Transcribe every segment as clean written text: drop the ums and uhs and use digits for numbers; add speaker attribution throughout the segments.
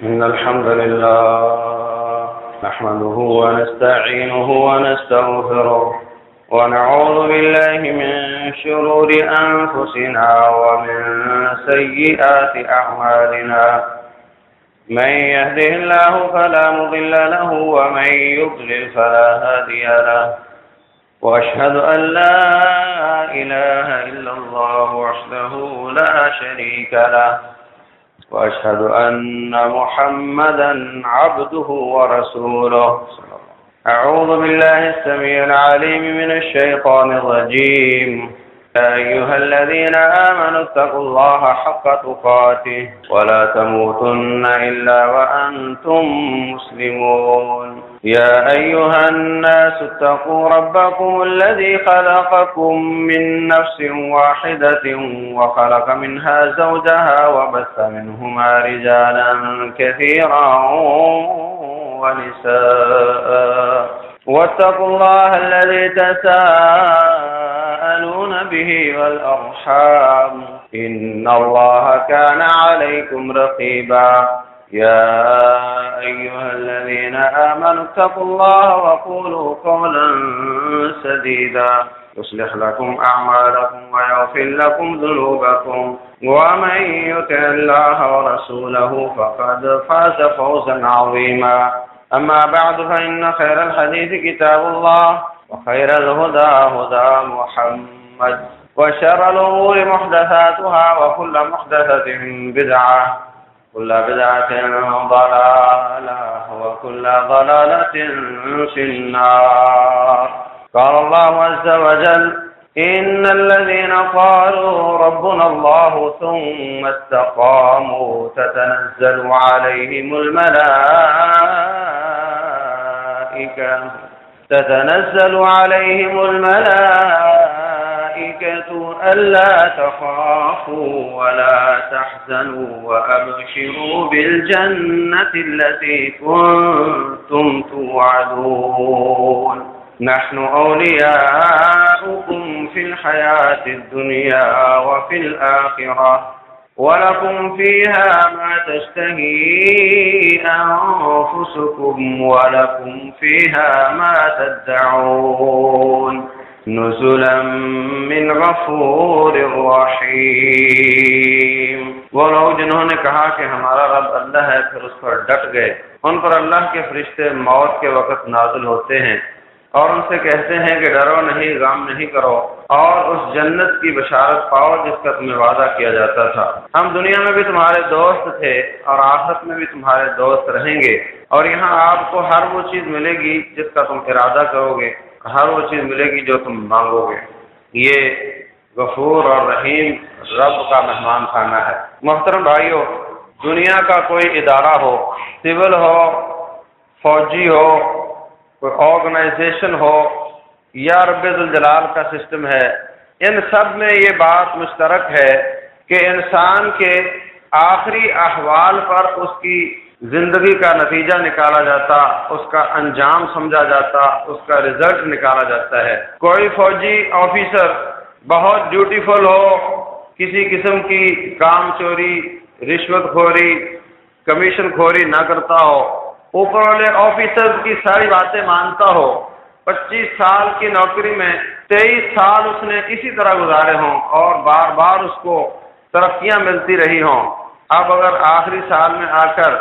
Speaker 1: إن الحمد لله نحمده ونستعينه ونستغفره ونعوذ بالله من شرور أنفسنا ومن سيئات أعمالنا من يهده الله فلا مضل له ومن يضلل فلا هادي له وأشهد أن لا إله إلا الله وحده لا شريك له وأشهد أن محمدا عبده ورسوله أعوذ بالله السميع العليم من الشيطان الرجيم يا أيها الذين آمنوا اتقوا الله حق تقاته ولا تموتن إلا وأنتم مسلمون يا أيها الناس اتقوا ربكم الذي خلقكم من نفس واحدة وخلق منها زوجها وبث منهما رجالا كثيرا ونساء واتقوا الله الذي تساءلون به والأرحام إن الله كان عليكم رقيبا يا أيها الذين آمنوا اتقوا الله وقولوا قولا سديدا يصلح لكم أعمالكم ويغفر لكم ذنوبكم ومن يطع الله ورسوله فقد فاز فوزا عظيما أما بعد فإن خير الحديث كتاب الله وخير الهدى هدى محمد وشر الأمور محدثاتها وكل محدثة بدعة كل بدعة ضلالة وكل ضلالة في النار قال الله عز وجل إن الذين قالوا ربنا الله ثم استقاموا تتنزل عليهم الملائكة ألا تخافوا ولا تحزنوا وأبشروا بالجنة التي كنتم توعدون نحن أولياؤكم في الحياة الدنيا وفي الآخرة ولكم فيها ما تشتهي أنفسكم ولكم فيها ما تدعون نزلا من غفور رحیم۔ وہ لوگ جنہوں نے کہا کہ ہمارا رب اللہ ہے پھر اس پر ڈٹ گئے، ان پر اللہ کے فرشتے موت کے وقت نازل ہوتے ہیں اور ان سے کہتے ہیں کہ ڈرو نہیں، غم نہیں کرو اور اس جنت کی بشارت پاؤ جس کا تمہیں وعدہ کیا جاتا تھا۔ ہم دنیا میں بھی تمہارے دوست تھے اور آخرت میں بھی تمہارے دوست رہیں گے، اور یہاں آپ کو ہر وہ چیز ملے گی جس کا تم ارادہ کرو گے، ہر وہ چیز ملے گی جو تم مانگو گے۔ یہ غفور اور رحیم رب کا مہمان خانہ ہے۔ محترم بھائیو، دنیا کا کوئی ادارہ ہو، سول ہو، فوجی ہو، کوئی آرگنائزیشن ہو یا رب ذوالجلال کا سسٹم ہے، ان سب میں یہ بات مشترک ہے کہ انسان کے آخری احوال پر اس کی زندگی کا نتیجہ نکالا جاتا، اس کا انجام سمجھا جاتا، اس کا رزلٹ نکالا جاتا ہے۔ کوئی فوجی آفیسر بہت ڈیوٹیفل ہو، کسی قسم کی کام چوری، رشوت خوری، کمیشن خوری نہ کرتا ہو، اوپر والے آفیسر کی ساری باتیں مانتا ہو، 25 سال کی نوکری میں 23 سال اس نے اسی طرح گزارے ہوں اور بار بار اس کو ترقیاں ملتی رہی ہوں، اب اگر آخری سال میں آ کر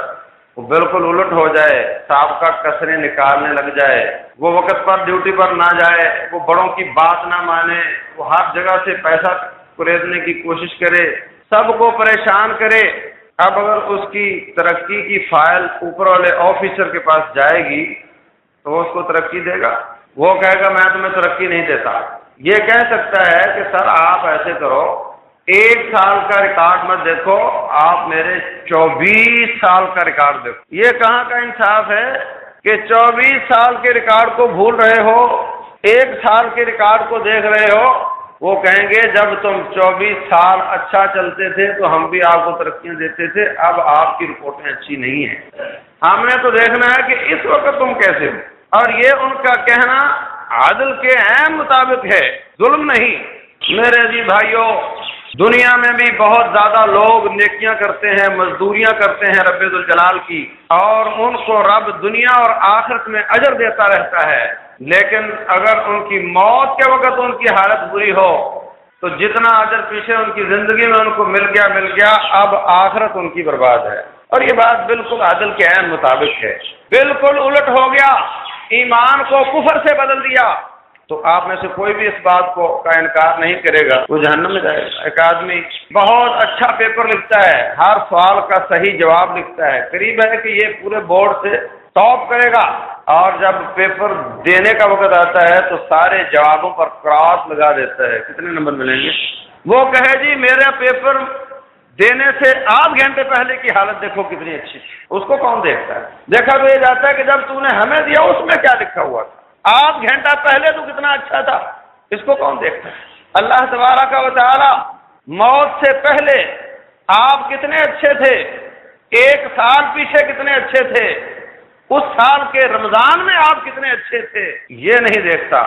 Speaker 1: وہ بالکل الٹ ہو جائے، سابقہ کسریں نکالنے لگ جائے، وہ وقت پر ڈیوٹی پر نہ جائے، وہ بڑوں کی بات نہ مانے، وہ ہر جگہ سے پیسہ خریدنے کی کوشش کرے، سب کو پریشان کرے، اب اگر اس کی ترقی کی فائل اوپر والے آفیسر کے پاس جائے گی تو وہ اس کو ترقی دے گا؟ وہ کہے گا میں تمہیں ترقی نہیں دیتا۔ یہ کہہ سکتا ہے کہ سر آپ ایسے کرو، 1 سال کا ریکارڈ مت دیکھو، آپ میرے 24 سال کا ریکارڈ دیکھو۔ یہ کہاں کا انصاف ہے کہ 24 سال کے ریکارڈ کو بھول رہے ہو، 1 سال کے ریکارڈ کو دیکھ رہے ہو؟ وہ کہیں گے جب تم 24 سال اچھا چلتے تھے تو ہم بھی آپ کو ترقیاں دیتے تھے، اب آپ کی رپورٹیں اچھی نہیں ہیں، ہم نے تو دیکھنا ہے کہ اس وقت تم کیسے ہو۔ اور یہ ان کا کہنا عدل کے عین مطابق ہے، ظلم نہیں۔ میرے عزیز بھائیوں، دنیا میں بھی بہت زیادہ لوگ نیکیاں کرتے ہیں، مزدوریاں کرتے ہیں رب ذوالجلال کی، اور ان کو رب دنیا اور آخرت میں اجر دیتا رہتا ہے، لیکن اگر ان کی موت کے وقت ان کی حالت بری ہو تو جتنا اجر پیچھے ان کی زندگی میں ان کو مل گیا، اب آخرت ان کی برباد ہے۔ اور یہ بات بالکل عدل کے عین مطابق ہے، بالکل الٹ ہو گیا، ایمان کو کفر سے بدل دیا، تو آپ میں سے کوئی بھی اس بات کا انکار نہیں کرے گا وہ جہنم میں جائے گا۔ ایک آدمی بہت اچھا پیپر لکھتا ہے، ہر سوال کا صحیح جواب لکھتا ہے، قریب ہے کہ یہ پورے بورڈ سے ٹاپ کرے گا، اور جب پیپر دینے کا وقت آتا ہے تو سارے جوابوں پر کراس لگا دیتا ہے، کتنے نمبر ملیں گے؟ وہ کہے جی میرا پیپر دینے سے آدھ گھنٹے پہلے کی حالت دیکھو کتنی اچھی تھی، اس کو کون دیکھتا ہے؟ دیکھا تو یہ جاتا ہے کہ جب تو نے ہمیں دیا اس میں کیا لکھا ہوا تھا، آدھ گھنٹہ پہلے تو کتنا اچھا تھا، اس کو کون دیکھتا ہے؟ اللہ تبارک و تعالی موت سے پہلے آپ کتنے اچھے تھے، ایک سال پیچھے کتنے اچھے تھے، اس سال کے رمضان میں آپ کتنے اچھے تھے، یہ نہیں دیکھتا۔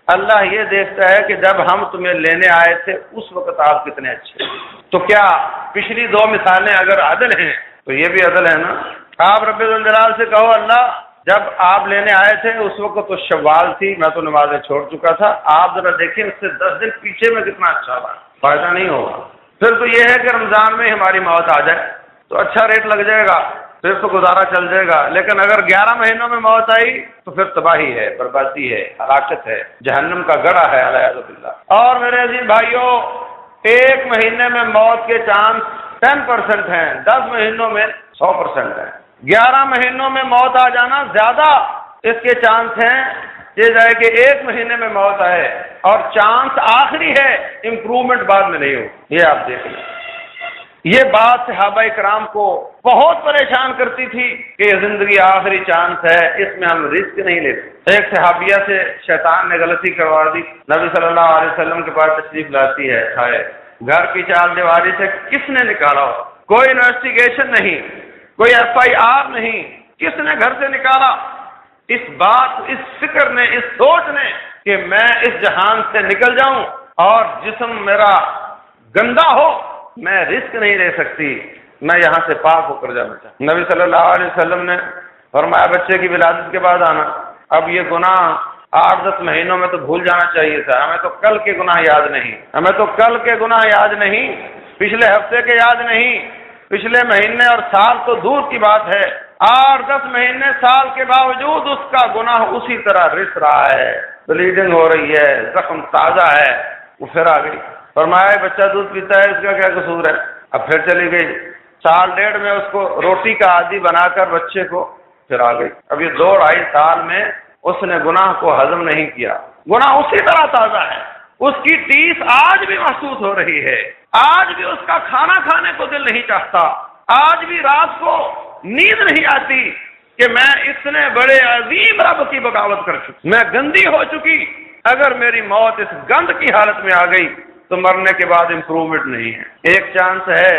Speaker 1: اللہ یہ دیکھتا ہے کہ جب ہم تمہیں لینے آئے تھے اس وقت آپ کتنے اچھے تھے۔ تو کیا پچھلی دو مثالیں اگر عدل ہیں تو یہ بھی عدل ہے نا؟ آپ رب الجلال سے کہو اللہ جب آپ لینے آئے تھے اس وقت تو شوال تھی، میں تو نمازیں چھوڑ چکا تھا، آپ ذرا دیکھیں اس سے 10 دن پیچھے میں کتنا اچھا تھا، فائدہ نہیں ہوگا۔ پھر تو یہ ہے کہ رمضان میں ہماری موت آ جائے تو اچھا ریٹ لگ جائے گا، پھر تو گزارا چل جائے گا، لیکن اگر 11 مہینوں میں موت آئی تو پھر تباہی ہے، بربادی ہے، ہلاکت ہے، جہنم کا گڑھا ہے، العیاذ باللہ۔ اور میرے عزیز بھائیوں، 1 مہینے میں موت کے چانس 10% ہیں، 10 مہینوں میں 100% ہیں، 11 مہینوں میں موت آ جانا زیادہ اس کے چانس ہیں یہ جائے کہ 1 مہینے میں موت آئے، اور چانس آخری ہے، امپرومنٹ بعد میں نہیں ہو۔ یہ آپ دیکھ لیں، یہ بات صحابہ کرام کو بہت پریشان کرتی تھی کہ یہ زندگی آخری چانس ہے، اس میں ہم رسک نہیں لیتے۔ ایک صحابیہ سے شیطان نے غلطی کروا دی، نبی صلی اللہ علیہ وسلم کے پاس تشریف لاتی ہے، گھر کی چار دیواری سے کس نے نکالا ہو، کوئی انویسٹیگیشن نہیں، کوئی FIR نہیں، کس نے گھر سے نکالا؟ اس بات، اس فکر نے، اس سوچ نے کہ میں اس جہان سے نکل جاؤں اور جسم میرا گندا ہو، میں رسک نہیں لے سکتی، میں یہاں سے پاک ہو کر جانا چاہتا ہوں۔ نبی صلی اللہ علیہ وسلم نے فرمایا بچے کی ولادت کے بعد آنا، اب یہ گناہ 8-10 مہینوں میں تو بھول جانا چاہیے تھا، ہمیں تو کل کے گناہ یاد نہیں، ہمیں تو کل کے گناہ یاد نہیں، پچھلے ہفتے کے یاد نہیں، پچھلے مہینے اور سال تو دور کی بات ہے، 8-10 مہینے سال کے باوجود اس کا گناہ اسی طرح رس رہا ہے، بلیڈنگ ہو رہی ہے، زخم تازہ ہے۔ وہ پھر آ گئی، فرمایا بچہ دودھ پیتا ہے، اس کا کیا قصور ہے؟ اب پھر چلی گئی، 1.5 میں اس کو روٹی کا عادی بنا کر بچے کو پھر آ گئی۔ اب یہ 2-2.5 سال میں اس نے گناہ کو ہضم نہیں کیا، گناہ اسی طرح تازہ ہے، اس کی ٹیس آج بھی محسوس ہو رہی ہے، آج بھی اس کا کھانا کھانے کو دل نہیں چاہتا، آج بھی رات کو نیند نہیں آتی کہ میں اتنے بڑے عظیم رب کی بغاوت کر چکی، میں گندی ہو چکی، اگر میری موت اس گند کی حالت میں آ گئی تو مرنے کے بعد امپروومنٹ نہیں ہے۔ ایک چانس ہے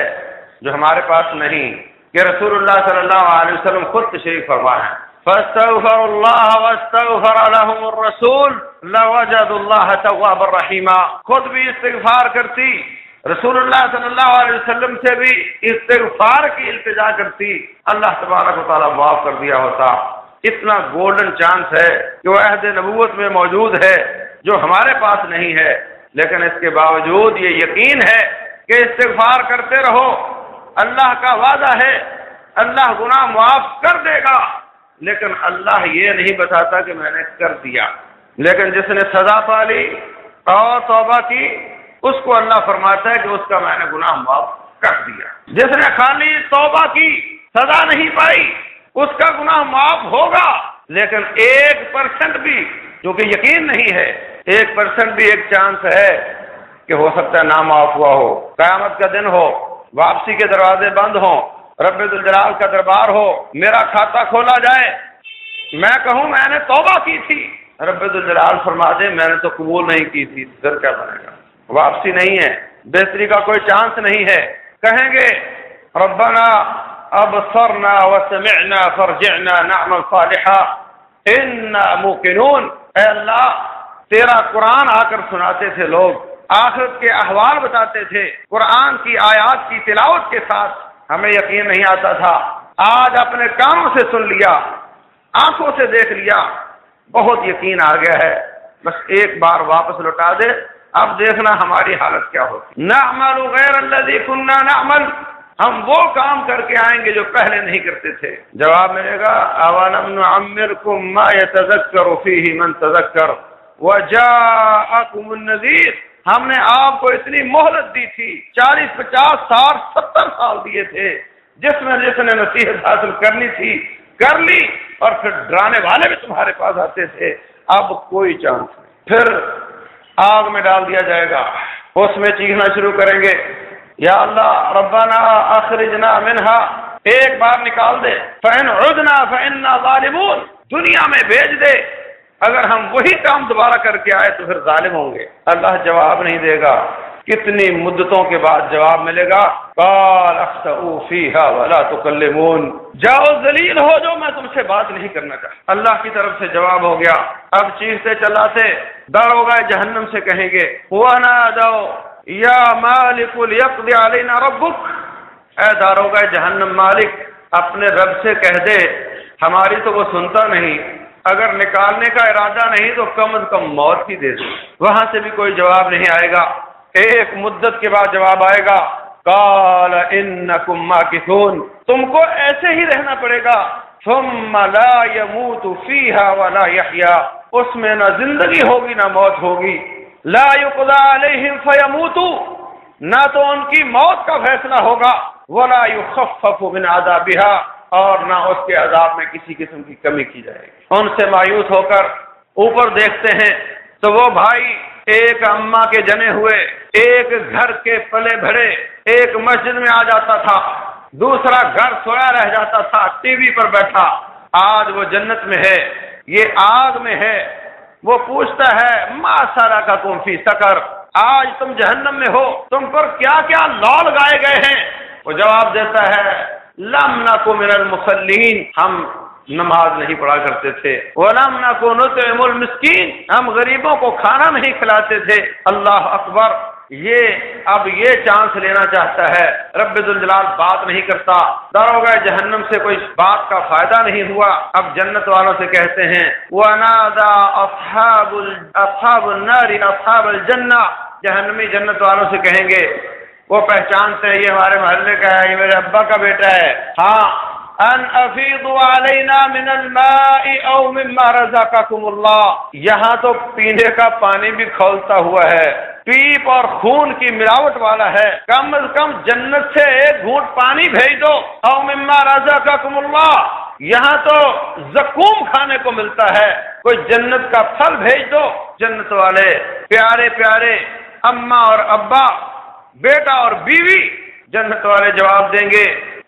Speaker 1: جو ہمارے پاس نہیں کہ رسول اللہ صلی اللہ علیہ وسلم خود تشریف فرما ہے، فاستغفر اللہ واستغفر لهم الرسول لوجدوا اللہ توابا رحیما، خود بھی استغفار کرتی، رسول اللہ صلی اللہ علیہ وسلم سے بھی استغفار کی التجا کرتی، اللہ تبارک و تعالیٰ معاف کر دیا ہوتا۔ اتنا گولڈن چانس ہے کہ وہ عہد نبوت میں موجود ہے جو ہمارے پاس نہیں ہے، لیکن اس کے باوجود یہ یقین ہے کہ استغفار کرتے رہو، اللہ کا وعدہ ہے اللہ گناہ معاف کر دے گا، لیکن اللہ یہ نہیں بتاتا کہ میں نے کر دیا۔ لیکن جس نے سزا پا لی اور توبہ کی، اس کو اللہ فرماتا ہے کہ اس کا میں نے گناہ معاف کر دیا۔ جس نے خالی توبہ کی، سزا نہیں پائی، اس کا گناہ معاف ہوگا، لیکن 1% بھی، کیونکہ یقین نہیں ہے، 1% بھی ایک چانس ہے کہ ہو سکتا ہے نہ معاف ہوا ہو، قیامت کا دن ہو، واپسی کے دروازے بند ہوں، رب ذوالجلال کا دربار ہو، میرا کھاتا کھولا جائے، میں کہوں میں نے توبہ کی تھی، رب ذوالجلال فرما دے میں نے تو قبول نہیں کی تھی، پھر کیا بنے گا؟ واپسی نہیں ہے، بہتری کا کوئی چانس نہیں ہے، کہیں گے ربنا ابصرنا وسمعنا فرجعنا نعمل صالحا انا موقنون، اے اللہ تیرا قرآن آ کر سناتے تھے لوگ، آخرت کے احوال بتاتے تھے، قرآن کی آیات کی تلاوت کے ساتھ ہمیں یقین نہیں آتا تھا، آج اپنے کانوں سے سن لیا، آنکھوں سے دیکھ لیا، بہت یقین آ گیا ہے۔ بس ایک بار واپس لوٹا دے، اب دیکھنا ہماری حالت کیا ہوتی۔ نعمل غیر الذی کنا نعمل، ہم وہ کام کر کے آئیں گے جو پہلے نہیں کرتے تھے۔ جواب ملے گا اولم نعمرکم ما یتذکر فیہ من تذکر وجاءکم النذیر، ہم نے آپ کو اتنی مہلت دی تھی، 40 50 60 70 سال دیے تھے، جس نے نصیحت حاصل کرنی تھی کر لی، اور پھر ڈرانے والے بھی تمہارے پاس آتے تھے، اب کوئی چانس نہیں۔ پھر آگ میں ڈال دیا جائے گا، اس میں چیخنا شروع کریں گے، یا اللہ ربنا اخرجنا منہا، ایک بار نکال دے، فإن عدنا فإنا ظالمون، دنیا میں بھیج دے، اگر ہم وہی کام دوبارہ کر کے آئے تو پھر ظالم ہوں گے۔ اللہ جواب نہیں دے گا، کتنی مدتوں کے بعد جواب ملے گا، قال اخسئوا فیہا ولا تکلمون، جاؤ ذلیل ہو جو، میں تم سے بات نہیں کرنا چاہتا۔ اللہ کی طرف سے جواب ہو گیا۔ اب چیختے چلاتے داروغہ جہنم سے کہیں گے، وَنَادَوْا یا مالک لیقضی علینا ربک، اے داروغہ جہنم مالک اپنے رب سے کہہ دے، ہماری تو وہ سنتا نہیں، اگر نکالنے کا ارادہ نہیں تو کم از کم موت ہی دے دے۔ وہاں سے بھی کوئی جواب نہیں آئے گا، ایک مدت کے بعد جواب آئے گا، قال انکم ماکثون، تم کو ایسے ہی رہنا پڑے گا، ثم لا يموت فیہا ولا یحیا، اس میں نہ زندگی ہوگی نہ موت ہوگی، لا يقضى علیہم فیموتوا، نہ تو ان کی موت کا فیصلہ ہوگا، ولا يخفف من عذابها، اور نہ اس کے عذاب میں کسی قسم کی کمی کی جائے گی۔ ان سے مایوس ہو کر اوپر دیکھتے ہیں تو وہ بھائی ایک اماں کے جنے ہوئے، ایک گھر کے پلے بھرے ایک مسجد میں آ جاتا تھا، دوسرا گھر سویا رہ جاتا تھا ٹی وی پر بیٹھا، آج وہ جنت میں ہے، یہ آگ میں ہے۔ وہ پوچھتا ہے ما سلککم فی سقر، آج تم جہنم میں ہو، تم پر کیا کیا لا لگائے گئے ہیں؟ وہ جواب دیتا ہے لم نکو من المصلین، ہم نماز نہیں پڑھا کرتے تھے، وَلَمْ نَكُ نُطْعِمُ الْمِسْكِينَ، ہم غریبوں کو کھانا نہیں کھلاتے تھے۔ اللہ اکبر، اب یہ چانس لینا چاہتا ہے، رب ذوالجلال بات نہیں کرتا، داروغہ جہنم سے کوئی بات کا فائدہ نہیں ہوا۔ اب جنت والوں سے کہتے ہیں وَنَادَى أَصْحَابُ النَّارِ أَصْحَابَ الْجَنَّةِ، جہنمی جنت والوں سے کہیں گے، وہ پہچانتے ہیں یہ ہمارے محلے کا ہے، یہ میرے ابا کا بیٹا ہے، ہاں، ان افیضوا علینا من الماء او مما رزقکم اللہ، یہاں تو پینے کا پانی بھی کھولتا ہوا ہے، پیپ اور خون کی ملاوٹ والا ہے، کم از کم جنت سے ایک گھونٹ پانی بھیج دو، او مما رزقکم اللہ، یہاں تو زقوم کھانے کو ملتا ہے، کوئی جنت کا پھل بھیج دو۔ جنت والے پیارے پیارے اماں اور ابا، بیٹا اور بیوی، جنت والے جواب دیں گے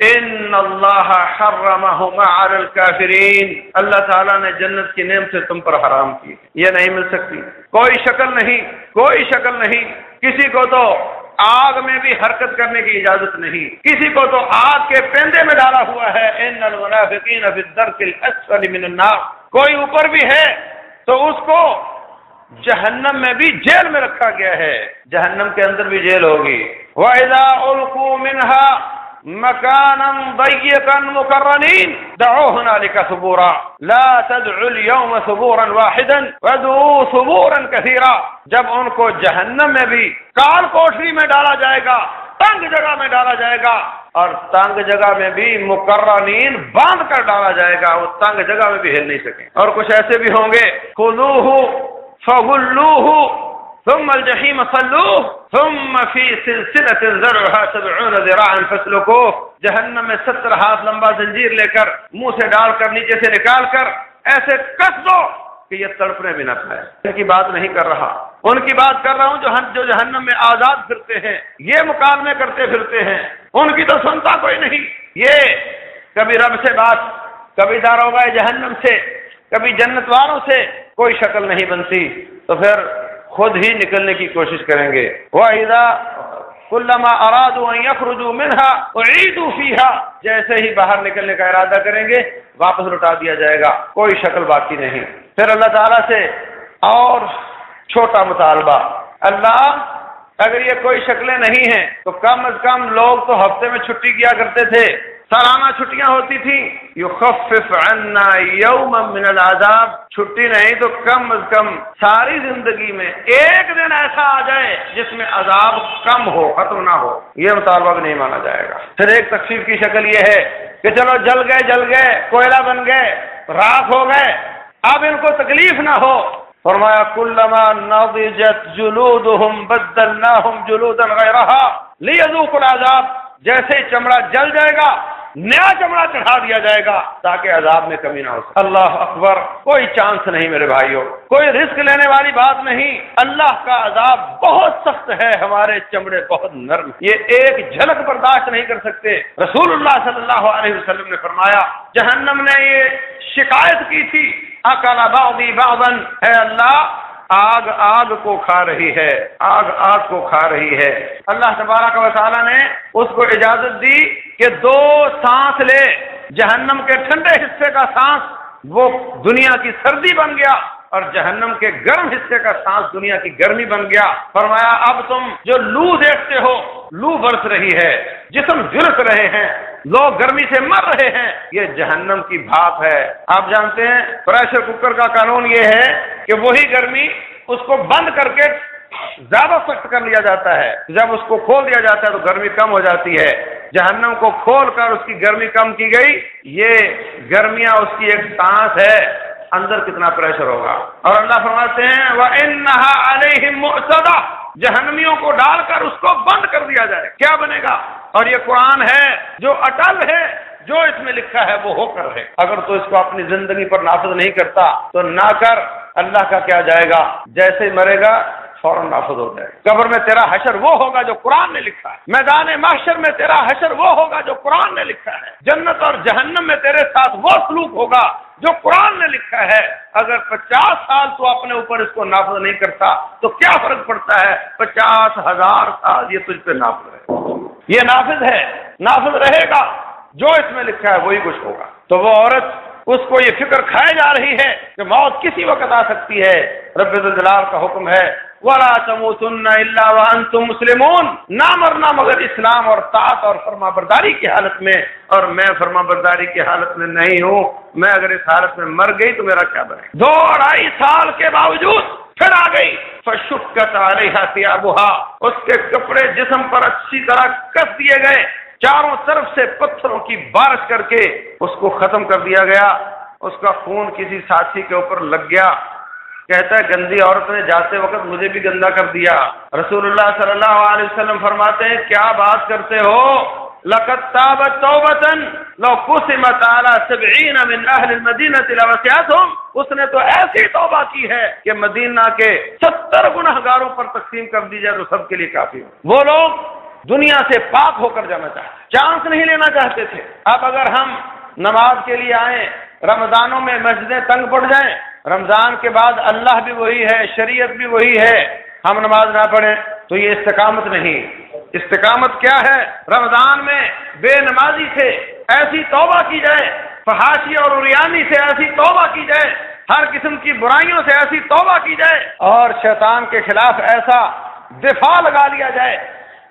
Speaker 1: ان اللہ حرمہما علی الکافرین، اللہ تعالیٰ نے جنت کی نعمت سے تم پر حرام کی، یہ نہیں مل سکتی، کوئی شکل نہیں، کوئی شکل نہیں، کسی کو تو آگ میں بھی حرکت کرنے کی اجازت نہیں، کسی کو تو آگ کے پیندے میں ڈالا ہوا ہے، ان المنافقین فی الدرک الاسفل من النار، کوئی اوپر بھی ہے تو اس کو جہنم میں بھی جیل میں رکھا گیا ہے، جہنم کے اندر بھی جیل ہوگی۔ وَإِذَا أُلْقُوا مِنْهَا مَكَانًا ضَيِّقًا مُقَرَّنِينَ دَعُوا هُنَالِكَ ثُبُورًا لَا تَدْعُوا الْيَوْمَ ثُبُورًا وَاحِدًا وَادْعُوا ثُبُورًا كَثِيرًا، جب ان کو جہنم میں بھی کال کوٹری میں ڈالا جائے گا، تنگ جگہ میں ڈالا جائے گا، اور تنگ جگہ میں بھی مقرنین باندھ کر ڈالا جائے گا، وہ تنگ جگہ میں بھی ہل نہیں سکیں۔ اور کچھ ایسے بھی ہوں گے خُذُوهُ فَغُلُّوهُ ثم الجحیم صلوه ثم فی سلسلۃ ذرعها 70 ذراعا فاسلکوه، جہنم میں 70 ہاتھ لمبا زنجیر لے کر منہ سے ڈال کر نیچے سے نکال کر ایسے کس دو کہ یہ تڑپنے بھی نہ پائے۔ ان کی بات نہیں کر رہا، ان کی بات کر رہا ہوں جو جہنم میں آزاد پھرتے ہیں، یہ مکالمے کرتے پھرتے ہیں، ان کی تو سنتا کوئی نہیں، یہ کبھی رب سے بات، کبھی داروغہ جہنم سے، کبھی جنت والوں سے کوئی شکل نہیں بنتی، تو پھر خود ہی نکلنے کی کوشش کریں گے۔ وَإِذَا كُلَّمَا أَرَادُوا أَن يَخْرُجُوا مِنْهَا أُعِيدُوا فِيهَا، جیسے ہی باہر نکلنے کا ارادہ کریں گے واپس لوٹا دیا جائے گا، کوئی شکل باقی نہیں۔ پھر اللہ تعالیٰ سے اور چھوٹا مطالبہ، اللہ اگر یہ کوئی شکلیں نہیں ہیں تو کم از کم لوگ تو ہفتے میں چھٹی کیا کرتے تھے، سالانہ چھٹیاں ہوتی تھیں۔ یخفف عنا یوما من العذاب، چھٹی نہیں تو کم از کم ساری زندگی میں ایک دن ایسا آ جائے جس میں عذاب کم ہو، ختم نہ ہو، یہ مطالبہ بھی نہیں مانا جائے گا۔ پھر ایک تخفیف کی شکل یہ ہے کہ چلو جل گئے، کوئلہ بن گئے، راکھ ہو گئے، اب ان کو تکلیف نہ ہو۔ فرمایا کلما نضجت جلودہم بدلناہم جلودا غیرہا لیذوقوا العذاب، جیسے چمڑا جل جائے گا نیا چمڑا چڑھا دیا جائے گا تاکہ عذاب میں کمی نہ ہو سکے۔ اللہ اکبر، کوئی چانس نہیں میرے بھائیوں، کوئی رسک لینے والی بات نہیں۔ اللہ کا عذاب بہت سخت ہے، ہمارے چمڑے بہت نرم، یہ ایک جھلک برداشت نہیں کر سکتے۔ رسول اللہ صلی اللہ علیہ وسلم نے فرمایا، جہنم نے یہ شکایت کی تھی، اکل بعضی بعضا، اے اللہ آگ کو کھا رہی ہے، آگ کو کھا رہی ہے۔ اللہ تبارک و تعالیٰ نے اس کو اجازت دی کہ 2 سانس لے، جہنم کے ٹھنڈے حصے کا سانس وہ دنیا کی سردی بن گیا اور جہنم کے گرم حصے کا سانس دنیا کی گرمی بن گیا۔ فرمایا اب تم جو لو دیکھتے ہو، لو برس رہی ہے، جسم جھلس رہے ہیں، لوگ گرمی سے مر رہے ہیں، یہ جہنم کی بھاپ ہے۔ آپ جانتے ہیں پریشر کوکر کا قانون یہ ہے کہ وہی گرمی اس کو بند کر کے زیادہ سخت کر لیا جاتا ہے، جب اس کو کھول دیا جاتا ہے تو گرمی کم ہو جاتی ہے۔ جہنم کو کھول کر اس کی گرمی کم کی گئی، یہ گرمیاں اس کی ایک سانس ہے، اندر کتنا پریشر ہوگا۔ اور اللہ فرماتے ہیں وَإِنَّهَا عَلَيْهِمْ مُؤْصَدَةٌ، جہنمیوں کو ڈال کر اس کو بند کر دیا جائے، کیا بنے گا؟ اور یہ قرآن ہے جو اٹل ہے، جو اس میں لکھا ہے وہ ہو کر ہے۔ اگر تو اس کو اپنی زندگی پر نافذ نہیں کرتا تو نہ کر، اللہ کا کیا جائے گا، جیسے ہی مرے گا فوراً نافذ ہو جائے گا۔ قبر میں تیرا حشر وہ ہوگا جو قرآن نے لکھا ہے، میدان محشر میں تیرا حشر وہ ہوگا جو قرآن نے لکھا ہے، جنت اور جہنم میں تیرے ساتھ وہ سلوک ہوگا جو قرآن نے لکھا ہے۔ اگر 50 سال تو اپنے اوپر اس کو نافذ نہیں کرتا تو کیا فرق پڑتا ہے، 50,000 سال یہ تجھ پہ نافذ ہے، یہ نافذ ہے، نافذ رہے گا، جو اس میں لکھا ہے وہی کچھ ہوگا۔ تو وہ عورت، اس کو یہ فکر کھائے جا رہی ہے کہ موت کسی وقت آ سکتی ہے۔ رب ذوالجلال کا حکم ہے وَلَا تَمُوتُنَّ إِلَّا وَأَنْتُمْ مُسْلِمُونَ، نہ مرنا مگر اسلام اور طاعت اور فرما برداری کی حالت میں، اور میں فرما برداری کی حالت میں نہیں ہوں، میں اگر اس حالت میں مر گئی تو میرا کیا بنے؟ 2-2.5 سال کے باوجود پھر آ گئی، فَشُكَّتْ عَلَيْهَا ثِيَابُهَا، اس کے کپڑے جسم پر اچھی طرح کس دیے گئے، چاروں طرف سے پتھروں کی بارش کر کے اس کو ختم کر دیا گیا، اس کا خون کسی ساتھی کے اوپر لگ گیا، کہتا ہے گندی عورت نے جاتے وقت مجھے بھی گندا کر دیا۔ رسول اللہ صلی اللہ علیہ وسلم فرماتے ہیں کیا بات کرتے ہو، لَقَدْ تَابَتْ تَوْبَةً لَوْ قُسِمَتْ عَلَى 70 مِنْ أَهْلِ الْمَدِينَةِ لَوَسِعَتْهُمْ، اس نے تو ایسی توبہ کی ہے کہ مدینہ کے 70 گنہگاروں پر تقسیم کر دی جائے تو سب کے لیے کافی ہو۔ وہ لوگ دنیا سے پاک ہو کر جانا چاہتے، چانس نہیں لینا چاہتے تھے۔ اب اگر ہم نماز کے لیے آئیں، رمضانوں میں مسجدیں تنگ پڑ جائیں، رمضان کے بعد اللہ بھی وہی ہے، شریعت بھی وہی ہے، ہم نماز نہ پڑھیں تو یہ استقامت نہیں۔ استقامت کیا ہے؟ رمضان میں بے نمازی سے ایسی توبہ کی جائے، فحاشی اور عریانی سے ایسی توبہ کی جائے، ہر قسم کی برائیوں سے ایسی توبہ کی جائے، اور شیطان کے خلاف ایسا دفاع لگا لیا جائے،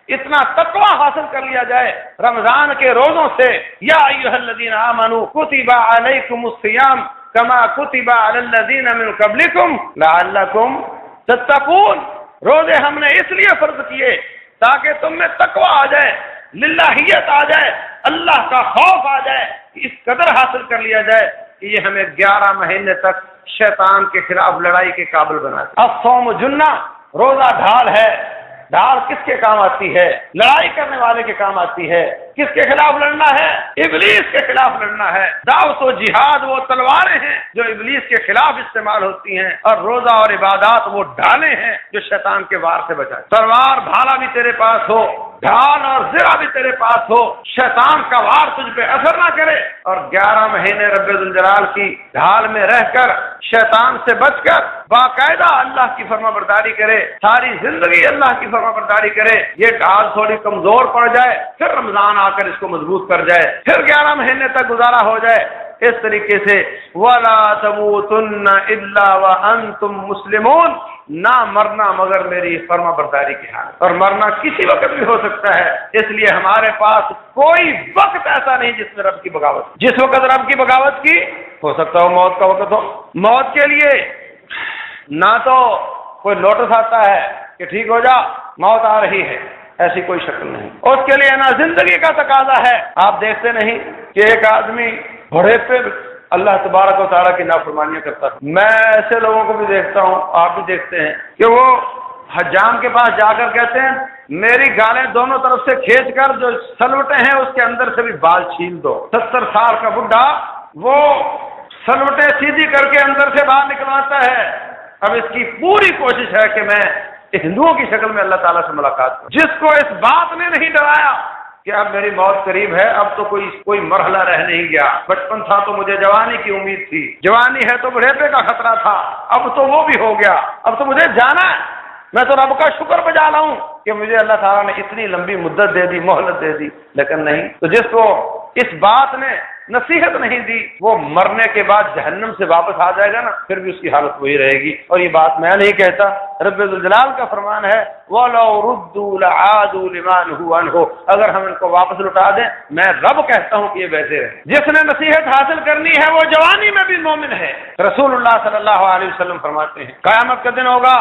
Speaker 1: اتنا تقوی حاصل کر لیا جائے رمضان کے روزوں سے۔ یا ایھا الذین آمنوا کتب علیکم الصیام کما کتب علی الذین من قبلکم لعلکم تتقون، روزے ہم نے اس لیے فرض کیے تاکہ تم میں تقوی آ جائے، للہیت آ جائے، اللہ کا خوف آ جائے، اس قدر حاصل کر لیا جائے کہ یہ ہمیں 11 مہینے تک شیطان کے خلاف لڑائی کے قابل بنا دے۔ الصوم جنہ، روزہ ڈھال ہے، ڈھال کس کے کام آتی ہے؟ لڑائی کرنے والے کے کام آتی ہے۔ کس کے خلاف لڑنا ہے؟ ابلیس کے خلاف لڑنا ہے۔ دعوت و جہاد وہ تلواریں ہیں جو ابلیس کے خلاف استعمال ہوتی ہیں، اور روزہ اور عبادات وہ ڈھالیں ہیں جو شیطان کے وار سے بچائے۔ تلوار بھالا بھی تیرے پاس ہو، ڈھال اور زرہ بھی تیرے پاس ہو، شیطان کا وار تجھ پہ اثر نہ کرے، اور 11 مہینے رب ذوالجلال کی ڈھال میں رہ کر شیطان سے بچ کر باقاعدہ اللہ کی فرما برداری کرے، ساری زندگی اللہ کی فرما برداری کرے۔ یہ ڈھال تھوڑی کمزور پڑ جائے، پھر رمضان آ کر اس کو مضبوط کر جائے، پھر 11 مہینے تک گزارا ہو جائے۔ اس طریقے سے وَلَا تَمُوتُنَّ إِلَّا وَأَنْتُمْ مُسْلِمُونَ، نہ مرنا مگر میری فرما برداری کی حالت، اور مرنا کسی وقت بھی ہو سکتا ہے، اس لیے ہمارے پاس کوئی وقت ایسا نہیں جس میں رب کی بغاوت، جس وقت رب کی بغاوت کی ہو سکتا ہو موت کا وقت ہو۔ موت کے لیے نہ تو کوئی نوٹس آتا ہے کہ ٹھیک ہو جا موت آ رہی ہے، ایسی کوئی شکل نہیں، اس کے لیے نہ زندگی کا تقاضا ہے۔ آپ دیکھتے نہیں کہ ایک آدمی بڑے پہ اللہ تبارک و تعالیٰ کی نافرمانیاں کرتا ہے۔ میں ایسے لوگوں کو بھی دیکھتا ہوں، آپ بھی دیکھتے ہیں کہ وہ حجام کے پاس جا کر کہتے ہیں میری گالیں دونوں طرف سے کھینچ کر جو سلوٹیں ہیں اس کے اندر سے بھی بال چھیل دو۔ 70 سال کا بڈھا وہ سلوٹیں سیدھی کر کے اندر سے باہر نکلواتا ہے۔ اب اس کی پوری کوشش ہے کہ میں ہندوؤں کی شکل میں اللہ تعالیٰ سے ملاقات کروں۔ جس کو اس بات نے نہیں ڈرایا کہ اب میری موت قریب ہے، اب تو کوئی مرحلہ رہ نہیں گیا، بچپن تھا تو مجھے جوانی کی امید تھی، جوانی ہے تو بڑھاپے کا خطرہ تھا، اب تو وہ بھی ہو گیا، اب تو مجھے جانا ہے۔ میں تو رب کا شکر بجا لاؤں کہ مجھے اللہ تعالیٰ نے اتنی لمبی مدت دے دی، مہلت دے دی، لیکن نہیں۔ تو جس کو اس بات نے نصیحت نہیں دی وہ مرنے کے بعد جہنم سے واپس آ جائے گا نا، پھر بھی اس کی حالت وہی رہے گی۔ اور یہ بات میں نہیں کہتا، رب ذوالجلال کا فرمان ہے وَلَوْ رُدُّوا لَعَادُوا لِمَا نُهُوا عَنْهُ، اگر ہم ان کو واپس لوٹا دیں، میں رب کہتا ہوں کہ یہ ویسے رہے۔ جس نے نصیحت حاصل کرنی ہے وہ جوانی میں بھی مومن ہے۔ رسول اللہ صلی اللہ علیہ وسلم فرماتے ہیں قیامت کا دن ہوگا،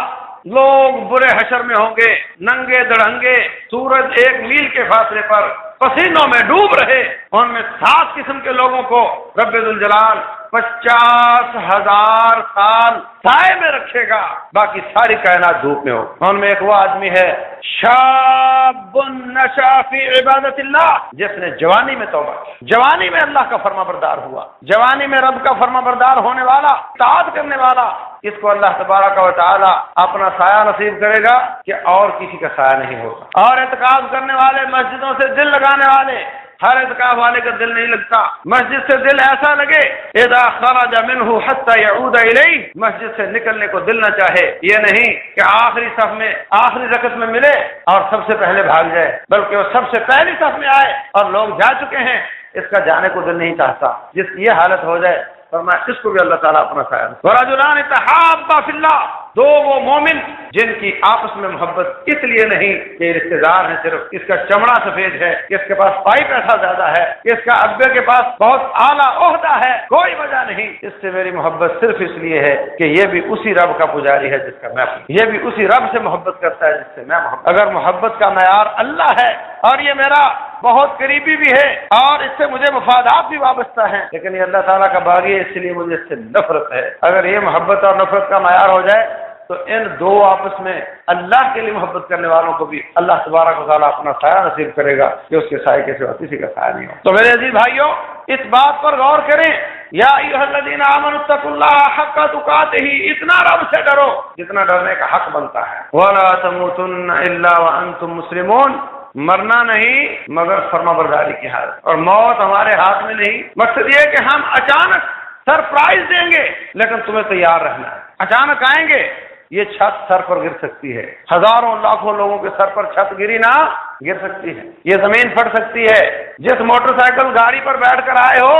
Speaker 1: لوگ برے حشر میں ہوں گے، ننگے دڑنگے، سورج 1 میل کے فاصلے پر پسینوں میں ڈوب رہے، ان میں 7 قسم کے لوگوں کو رب ذوالجلال 50,000 سال سائے میں رکھے گا، باقی ساری کائنات دھوپ میں ہو۔ ان میں ایک وہ آدمی ہے شاب نشا فی عبادت اللہ، جس نے جوانی میں توبہ کی، جوانی میں اللہ کا فرما بردار ہوا، جوانی میں رب کا فرما بردار ہونے والا، اطاعت کرنے والا، اس کو اللہ تبارک و تعالی اپنا سایہ نصیب کرے گا کہ اور کسی کا سایہ نہیں ہوگا۔ اور اعتکاف کرنے والے، مسجدوں سے دل لگانے والے، ہر اعتکاف والے کا دل نہیں لگتا، مسجد سے دل ایسا لگے اذا خرج منه حتى يعود الیہ، مسجد سے نکلنے کو دل نہ چاہے، یہ نہیں کہ آخری صف میں آخری رکعت میں ملے اور سب سے پہلے بھاگ جائے، بلکہ وہ سب سے پہلی صف میں آئے اور لوگ جا چکے ہیں، اس کا جانے کو دل نہیں چاہتا۔ جس کی یہ حالت ہو جائے فرمایا اس کو بھی اللہ تعالیٰ اپنا سایہ۔ وَرَجُلَانِ تَحَابَّا فِي اللَّهِ، دو وہ مومن جن کی آپس میں محبت اس لیے نہیں کہ رشتے دار ہیں، صرف اس کا چمڑا سفید ہے، اس کے پاس پائی پیسہ زیادہ ہے، اس کا ابے کے پاس بہت اعلیٰ عہدہ ہے، کوئی وجہ نہیں، اس سے میری محبت صرف اس لیے ہے کہ یہ بھی اسی رب کا پجاری ہے جس کا میں، یہ بھی اسی رب سے محبت کرتا ہے جس سے میں محبت۔ اگر محبت کا معیار اللہ ہے اور یہ میرا بہت قریبی بھی ہے اور اس سے مجھے مفادات بھی وابستہ ہیں، لیکن یہ اللہ تعالیٰ کا باغی ہے، اس لیے مجھے اس سے نفرت ہے، اگر یہ محبت اور نفرت کا معیار ہو جائے تو ان دو آپس میں اللہ کے لیے محبت کرنے والوں کو بھی اللہ تبارک و تعالیٰ اپنا سایہ نصیب کرے گا کہ اس کے سائے کے سوا کسی کا سایہ نہیں ہو۔ تو میرے عزیز بھائیوں، اس بات پر غور کریں، یا ایھا الذین آمنوا اتقوا اللہ حق تقاتہ، اتنا رب سے ڈرو جتنا ڈرنے کا حق بنتا ہے۔ ولا تموتن الا وانتم مسلمون، مرنا نہیں مگر فرما برداری کی حالت، اور موت ہمارے ہاتھ میں نہیں۔ مقصد یہ ہے کہ ہم اچانک سرپرائز دیں گے، لیکن تمہیں تیار رہنا ہے۔ اچانک آئیں گے، یہ چھت سر پر گر سکتی ہے، ہزاروں لاکھوں لوگوں کے سر پر چھت گری نہ گر سکتی ہے، یہ زمین پھٹ سکتی ہے۔ جس موٹر سائیکل گاڑی پر بیٹھ کر آئے ہو،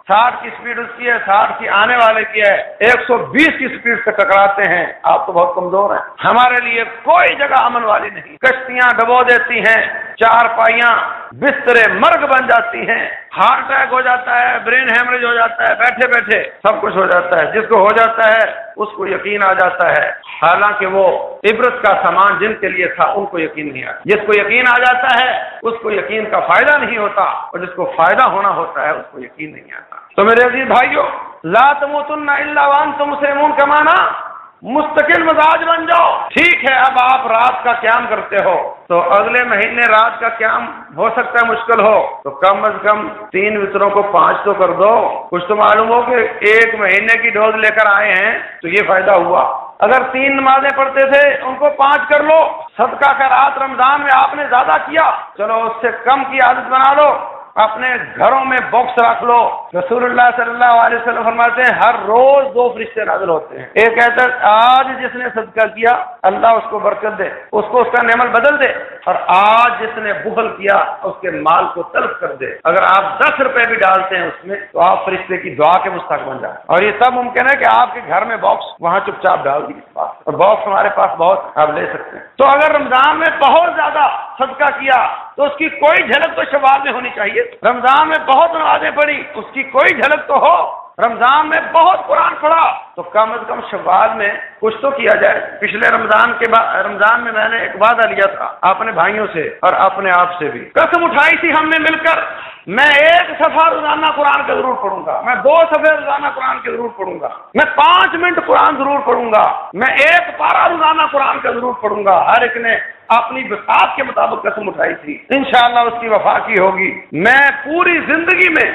Speaker 1: 60 کی سپیڈ اس کی ہے، 60 کی آنے والے کی ہے، 120 کی سپیڈ سے ٹکراتے ہیں، آپ تو بہت کمزور ہیں۔ ہمارے لیے کوئی جگہ امن والی نہیں، کشتیاں ڈبو دیتی ہیں، چارپائیاں بسترے مرگ بن جاتی ہیں، ہارٹ اٹیک ہو جاتا ہے، برین ہیمریج ہو جاتا ہے، بیٹھے بیٹھے سب کچھ ہو جاتا ہے۔ جس کو ہو جاتا ہے اس کو یقین آ جاتا ہے، حالانکہ وہ عبرت کا سامان جن کے لیے تھا ان کو یقین نہیں آتا۔ جس کو یقین آ جاتا ہے اس کو یقین کا فائدہ نہیں ہوتا، اور جس کو فائدہ ہونا ہوتا ہے اس کو یقین نہیں آتا۔ تو میرے عزیز بھائیو، لا تموتن الا وانتم مسلمون کا معنی مستقل مزاج بن جاؤ۔ ٹھیک ہے، اب آپ رات کا قیام کرتے ہو تو اگلے مہینے رات کا قیام ہو سکتا ہے مشکل ہو، تو کم از کم 3 وطروں کو 5 تو کر دو۔ کچھ تو معلوم ہو کہ 1 مہینے کی ڈوز لے کر آئے ہیں تو یہ فائدہ ہوا۔ اگر 3 نمازیں پڑھتے تھے ان کو 5 کر لو۔ صدقہ خیرات رمضان میں آپ نے زیادہ کیا، چلو اس سے کم کی عادت بنا لو۔ اپنے گھروں میں باکس رکھ لو، رسول اللہ صلی اللہ علیہ وسلم فرماتے ہیں ہر روز 2 فرشتے نازل ہوتے ہیں. ایک کہتا ہے آج جس نے صدقہ کیا اللہ اس کو برکت دے، اس کو اس کا نعمت بدل دے، اور آج جس نے بخل کیا اس کے مال کو تلف کر دے. اگر آپ 10 روپے بھی ڈالتے ہیں اس میں تو آپ فرشتے کی دعا کے مستحق بن جائیں. اور یہ سب ممکن ہے کہ آپ کے گھر میں باکس وہاں چپ چاپ ڈال دیے اور باکس ہمارے پاس بہت آپ لے سکتے ہیں. تو اگر رمضان میں بہت زیادہ صدقہ کیا تو اس کی کوئی جھلک تو شوال میں ہونی چاہیے. رمضان میں بہت نمازیں پڑھی اس کی کوئی جھلک تو ہو. رمضان میں بہت قرآن پڑھا تو کم از کم شوال میں کچھ تو کیا جائے. پچھلے رمضان میں میں نے ایک وعدہ لیا تھا اپنے بھائیوں سے اور اپنے آپ سے بھی، قسم اٹھائی تھی ہم نے مل کر، میں 1 صفحہ روزانہ قرآن کا ضرور پڑھوں گا، میں 2 صفحے روزانہ قرآن کے ضرور پڑھوں گا، میں 5 منٹ قرآن ضرور پڑھوں گا، میں 1 پارہ روزانہ قرآن کا ضرور پڑھوں گا. ہر ایک نے اپنی بساط کے مطابق قسم اٹھائی تھی. انشاءاللہ اس کی وفا کی ہوگی. میں پوری زندگی میں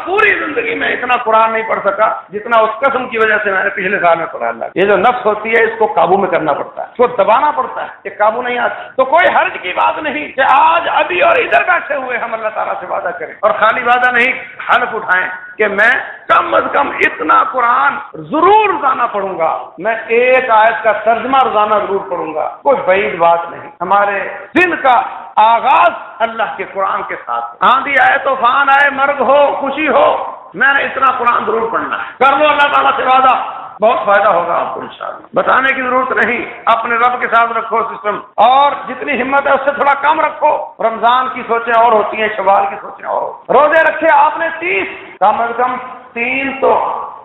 Speaker 1: پوری زندگی میں اتنا قرآن نہیں پڑھ سکا جتنا اس قسم کی وجہ سے میں نے پچھلے سال میں پڑھا. اللہ یہ جو نفس ہوتی ہے اس کو قابو میں کرنا پڑتا ہے، اس کو دبانا پڑتا ہے، یہ قابو نہیں آتی. تو کوئی حرج کی بات نہیں کہ آج ابھی اور ادھر بیٹھے ہوئے ہم اللہ تعالیٰ سے وعدہ کریں، اور خالی وعدہ نہیں حلف اٹھائیں کہ میں کم از کم اتنا قرآن ضرور روزانہ پڑھوں گا، میں 1 آیت کا ترجمہ روزانہ ضرور پڑھوں گا. کوئی بعید بات نہیں. ہمارے دن کا آغاز اللہ کے قرآن کے ساتھ. آندھی آئے طوفان آئے مرگ ہو خوشی ہو، میں نے اتنا قرآن ضرور پڑھنا ہے. کر لو اللہ تعالیٰ سے وعدہ، بہت فائدہ ہوگا آپ کو انشاءاللہ. بتانے کی ضرورت نہیں، اپنے رب کے ساتھ رکھو سسٹم، اور جتنی ہمت ہے اس سے تھوڑا کم رکھو. رمضان کی سوچیں اور ہوتی ہیں، شوال کی سوچیں اور ہوتی ہیں. روزے رکھے آپ نے 30، کم از کم 3 تو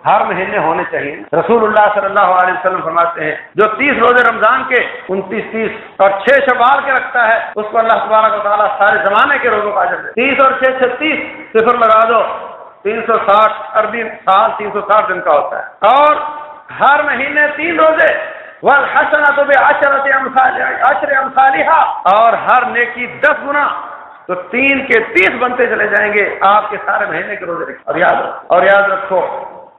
Speaker 1: ہر مہینے ہونے چاہیے. رسول اللہ صلی اللہ علیہ وسلم فرماتے ہیں جو 30 روزے رمضان کے 29 اور 6 شوال کے رکھتا ہے اس کو اللہ تبارک و تعالیٰ سارے زمانے کے روزوں کا اجر دے. 30 اور 6 36، صفر لگا دو، 360 عربی سال 360 دن کا ہوتا ہے. اور ہر مہینے 3 روزے، والحسنۃ بعشرۃ امثالها، اور ہر نیکی 10 گنا، تو 3 کے 30 بنتے چلے جائیں گے آپ کے سارے مہینے کے روزے. اور یاد رکھو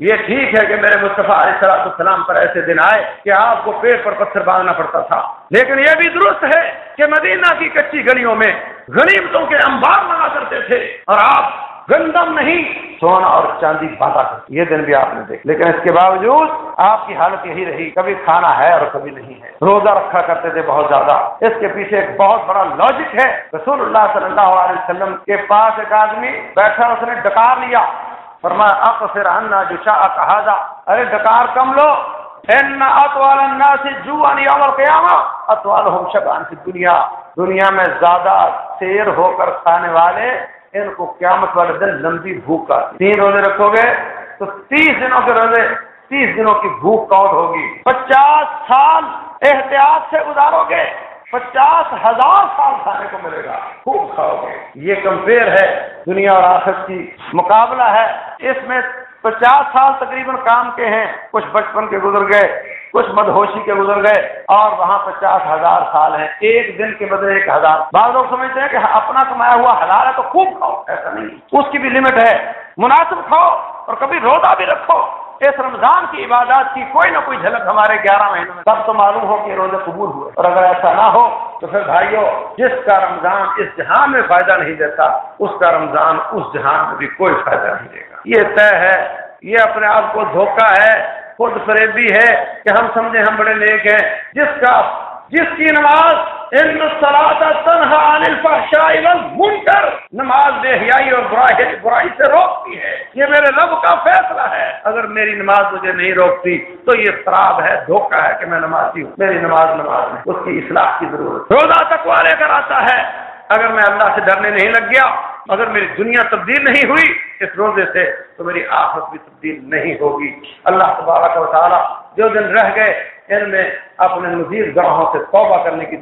Speaker 1: یہ ٹھیک ہے کہ میرے مصطفیٰ علیہ السلام پر ایسے دن آئے کہ آپ کو پیٹ پر پتھر باندھنا پڑتا تھا، لیکن یہ بھی درست ہے کہ مدینہ کی کچی گلیوں میں غنیمتوں کے انبار لگا کرتے تھے اور آپ گندم نہیں سونا اور چاندی باندھا کرتے. یہ دن بھی آپ نے دیکھ، لیکن اس کے باوجود آپ کی حالت یہی رہی، کبھی کھانا ہے اور کبھی نہیں ہے. روزہ رکھا کرتے تھے بہت زیادہ. اس کے پیچھے ایک بہت بڑا لاجک ہے. رسول اللہ صلی اللہ علیہ وسلم کے پاس ایک آدمی بیٹھا، اس نے ڈکار لیا، فرمایا اقصر عنا جشاءک ھذا، ارے ڈکار کم لو، ان اطول الناس جوعا یوم القیامہ اطولهم شبعا فی الدنیا، دنیا میں زیادہ سیر ہو کر کھانے والے ان کو قیامت والے دن لمبی بھوک آتی. 3 روزے رکھو گے تو 30 دنوں کے روزے، 30 دنوں کی بھوک کاؤنٹ ہوگی. 50 سال احتیاط سے گزارو گے، 50,000 سال کھانے کو ملے گا، خوب کھاؤ گے. یہ کمپیئر ہے دنیا اور آخرت کی، مقابلہ ہے. اس میں 50 سال تقریباً کام کے ہیں، کچھ بچپن کے گزر گئے، کچھ مدہوشی کے گزر گئے، اور وہاں 50,000 سال ہیں. ایک دن کے بدلے 1,000. بعض لوگ سمجھتے ہیں کہ اپنا کمایا ہوا حلال ہے تو خوب کھاؤ، ایسا نہیں، اس کی بھی لمٹ ہے. مناسب کھاؤ اور کبھی روزہ بھی رکھو. اس رمضان کی عبادات کی کوئی نہ کوئی جھلک ہمارے 11 مہینوں میں تب تو معلوم ہو کہ روزے قبول ہوئے. اور اگر ایسا نہ ہو تو پھر بھائیوں، جس کا رمضان اس جہان میں فائدہ نہیں دیتا اس کا رمضان اس جہان میں بھی کوئی فائدہ نہیں دے گا. یہ طے ہے. یہ اپنے آپ کو دھوکہ ہے، خود فریبی ہے کہ ہم سمجھیں ہم بڑے نیک ہیں. جس کی نماز ان الصلاۃ تنہی عن الفحشاء والمنکر، نماز بے حیائی اور برائی سے روکتی ہے. یہ میرے رب کا فیصلہ ہے. اگر میری نماز مجھے نہیں روکتی تو یہ خراب ہے، دھوکہ ہے کہ میں نمازی ہوں. میری نماز نہیں، اس کی اصلاح کی ضرورت. روزہ تقویٰ لے کر آتا ہے. اگر میں اللہ سے ڈرنے نہیں لگ گیا، اگر میری دنیا تبدیل نہیں ہوئی اس روزے سے تو میری آخرت بھی تبدیل نہیں ہوگی. اللہ تبارک و تعالی جو دن رہ گئے ان میں اپنے مزید گناہوں سے توبہ کرنے کی